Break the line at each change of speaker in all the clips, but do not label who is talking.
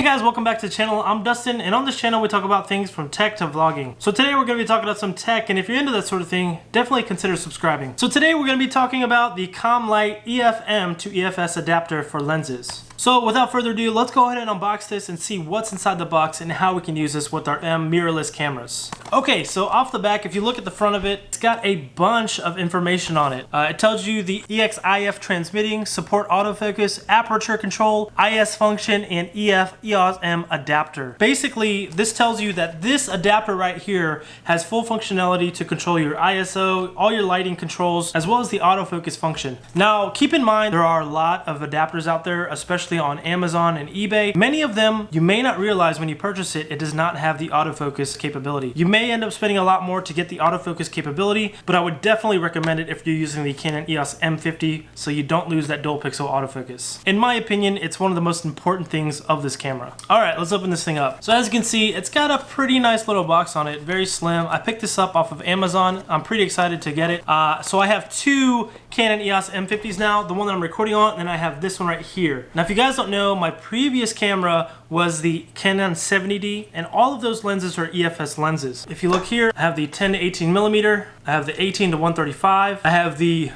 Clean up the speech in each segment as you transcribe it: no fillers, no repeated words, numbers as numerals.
guys, welcome back to the channel. I'm Dustin, and on this channel we talk about things from tech to vlogging. So today we're going to be talking about some tech, and if you're into that sort of thing, definitely consider subscribing. So today we're going to be talking about the ComLite EF-M to EF-S adapter for lenses. So without further ado, let's go ahead and unbox this and see what's inside the box and how we can use this with our M mirrorless cameras. Okay, so off the back, if you look at the front of it, it's got a bunch of information on it. It tells you the EXIF transmitting, support autofocus, aperture control, IS function, and EF-EOS-M adapter. Basically, this tells you that this adapter right here has full functionality to control your ISO, all your lighting controls, as well as the autofocus function. Now, keep in mind, there are a lot of adapters out there, especially on Amazon and eBay. Many of them, you may not realize when you purchase it, it does not have the autofocus capability. You may end up spending a lot more to get the autofocus capability, but I would definitely recommend it if you're using the Canon EOS M50 so you don't lose that dual pixel autofocus. In my opinion, it's one of the most important things of this camera. All right, let's open this thing up. So as you can see, it's got a pretty nice little box on it, very slim. I picked this up off of Amazon. I'm pretty excited to get it. So I have two Canon EOS M50s now, the one that I'm recording on, and then I have this one right here. Now, if you guys don't know, my previous camera was the Canon 70D, and all of those lenses are EF-S lenses. If you look here, I have the 10 to 18 millimeter, I have the 18 to 135, I have the,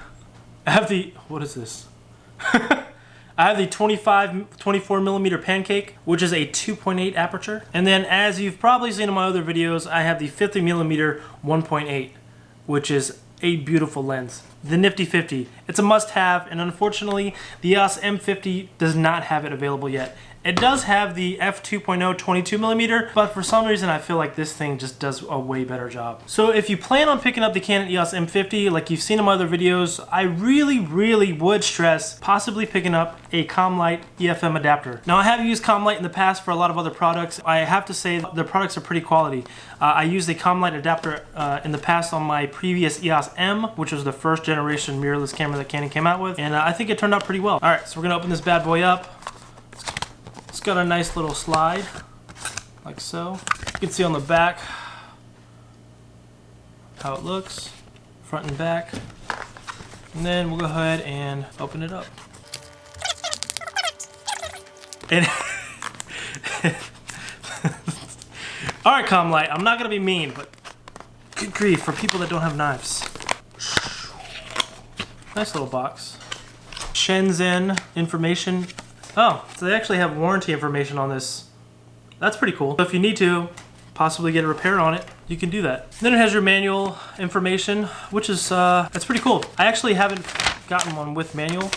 what is this? I have the 24 millimeter pancake, which is a 2.8 aperture. And then, as you've probably seen in my other videos, I have the 50 millimeter 1.8, which is a beautiful lens. The Nifty 50. It's a must-have, and unfortunately, the EOS M50 does not have it available yet. It does have the f2.0 22 millimeter, but for some reason I feel like this thing just does a way better job. So if you plan on picking up the Canon EOS M50, like you've seen in my other videos, I really would stress possibly picking up a ComLite EF-M adapter. Now, I have used ComLite in the past for a lot of other products. I have to say their products are pretty quality. I used a ComLite adapter in the past on my previous EOS M, which was the first generation mirrorless camera that Canon came out with, and I think it turned out pretty well. All right, so we're gonna open this bad boy up. It's got a nice little slide, like so. You can see on the back how it looks, front and back. And then we'll go ahead and open it up. And all right, ComLite, I'm not gonna be mean, but good grief, for people that don't have knives. Nice little box. Shenzhen information. Oh, so they actually have warranty information on this. That's pretty cool. So if you need to possibly get a repair on it, you can do that. Then it has your manual information, which is, that's pretty cool. I actually haven't gotten one with manual.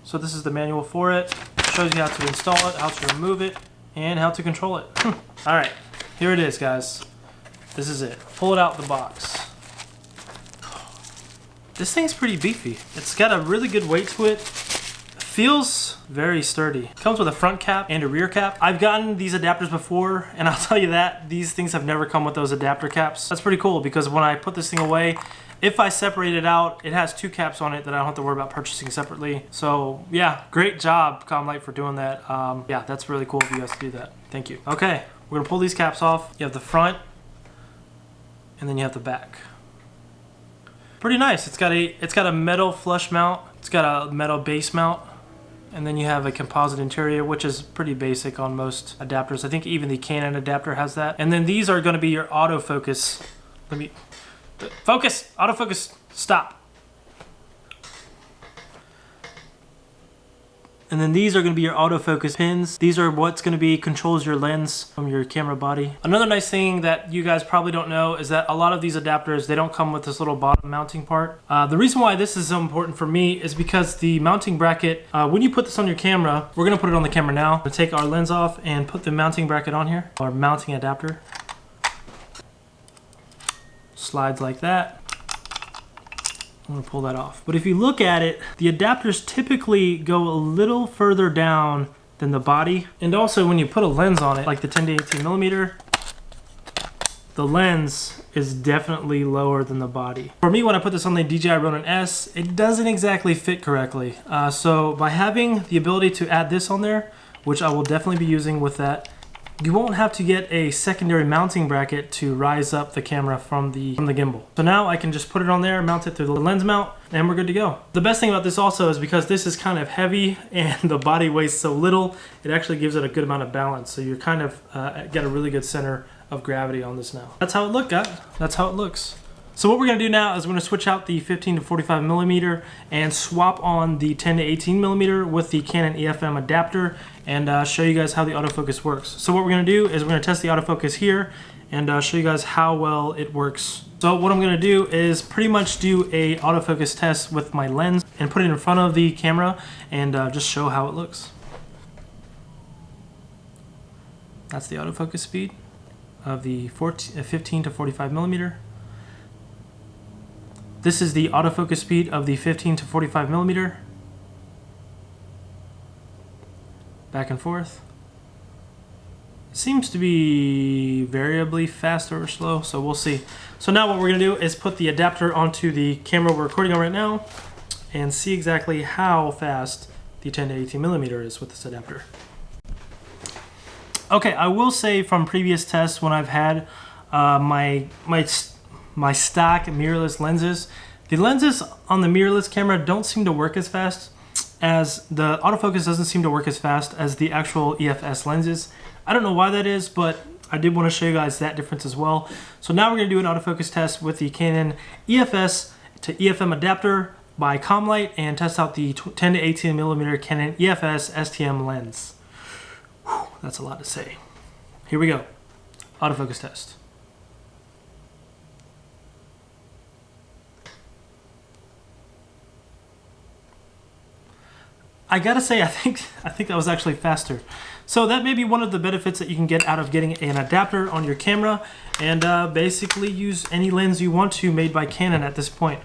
So this is the manual for it. It shows you how to install it, how to remove it, and how to control it. All right, here it is, guys. This is it. Pull it out the box. This thing's pretty beefy. It's got a really good weight to it. Feels very sturdy. Comes with a front cap and a rear cap. I've gotten these adapters before, and I'll tell you that these things have never come with those adapter caps. That's pretty cool because when I put this thing away, if I separate it out, it has two caps on it that I don't have to worry about purchasing separately. So yeah, great job, ComLite, for doing that. Yeah, that's really cool of you guys to do that. Thank you. Okay, we're gonna pull these caps off. You have the front, and then you have the back. Pretty nice. It's got a metal flush mount. It's got a metal base mount. And then you have a composite interior, which is pretty basic on most adapters. I think even the Canon adapter has that. And then these are going to be your autofocus. Focus! Autofocus! Stop! And then these are going to be your autofocus pins. These are what's going to be controls your lens from your camera body. Another nice thing that you guys probably don't know is that a lot of these adapters, they don't come with this little bottom mounting part. The reason why this is so important for me is because the mounting bracket, when you put this on your camera, we're going to put it on the camera now. We're going to take our lens off and put the mounting bracket on here, our mounting adapter. Slides like that. I'm gonna pull that off. But if you look at it, the adapters typically go a little further down than the body. And also when you put a lens on it, like the 10 to 18 millimeter, the lens is definitely lower than the body. For me, when I put this on the DJI Ronin S, it doesn't exactly fit correctly. So by having the ability to add this on there, which I will definitely be using with that you won't have to get a secondary mounting bracket to rise up the camera from the gimbal. So now I can just put it on there, mount it through the lens mount, and we're good to go. The best thing about this also is because this is kind of heavy and the body weighs so little, it actually gives it a good amount of balance. So you're kind of get a really good center of gravity on this now. That's how it looked, guys. That's how it looks. So what we're gonna do now is we're gonna switch out the 15 to 45 millimeter and swap on the 10 to 18 millimeter with the Canon EFM adapter and show you guys how the autofocus works. So what we're gonna do is we're gonna test the autofocus here and show you guys how well it works. So what I'm gonna do is pretty much do a autofocus test with my lens and put it in front of the camera and just show how it looks. That's the autofocus speed of the 15 to 45 millimeter. This is the autofocus speed of the 15 to 45 millimeter. Back and forth. It seems to be variably fast or slow, so we'll see. So now what we're gonna do is put the adapter onto the camera we're recording on right now and see exactly how fast the 10 to 18 millimeter is with this adapter. Okay, I will say from previous tests when I've had my stock mirrorless lenses, the lenses on the mirrorless camera don't seem to work as fast, as the autofocus doesn't seem to work as fast as the actual EFS lenses. I don't know why that is, but I did want to show you guys that difference as well. So now we're going to do an autofocus test with the Canon EFS to EFM adapter by Comlight and test out the 10 to 18 millimeter Canon EFS STM lens. Whew, that's a lot to say. Here we go. Autofocus test. I gotta say, I think that was actually faster. So that may be one of the benefits that you can get out of getting an adapter on your camera and basically use any lens you want to made by Canon at this point.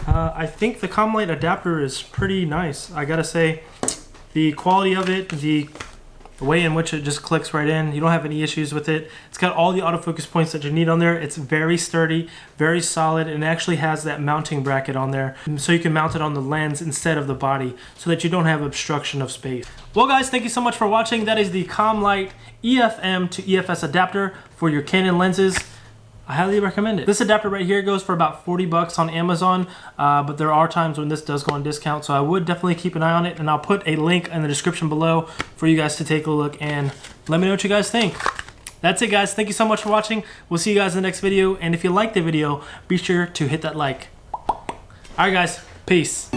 I think the Comlight adapter is pretty nice. I gotta say, the quality of it, the way in which it just clicks right in, you don't have any issues with it. It's got all the autofocus points that you need on there. It's very sturdy, very solid, and it actually has that mounting bracket on there so you can mount it on the lens instead of the body so that you don't have obstruction of space. Well guys, thank you so much for watching. That is the Comlight EFM to EFS adapter for your Canon lenses. I highly recommend it. This adapter right here goes for about 40 bucks on Amazon, but there are times when this does go on discount, so I would definitely keep an eye on it, and I'll put a link in the description below for you guys to take a look and let me know what you guys think. That's it guys, thank you so much for watching. We'll see you guys in the next video, and if you liked the video, be sure to hit that like. Alright guys, peace.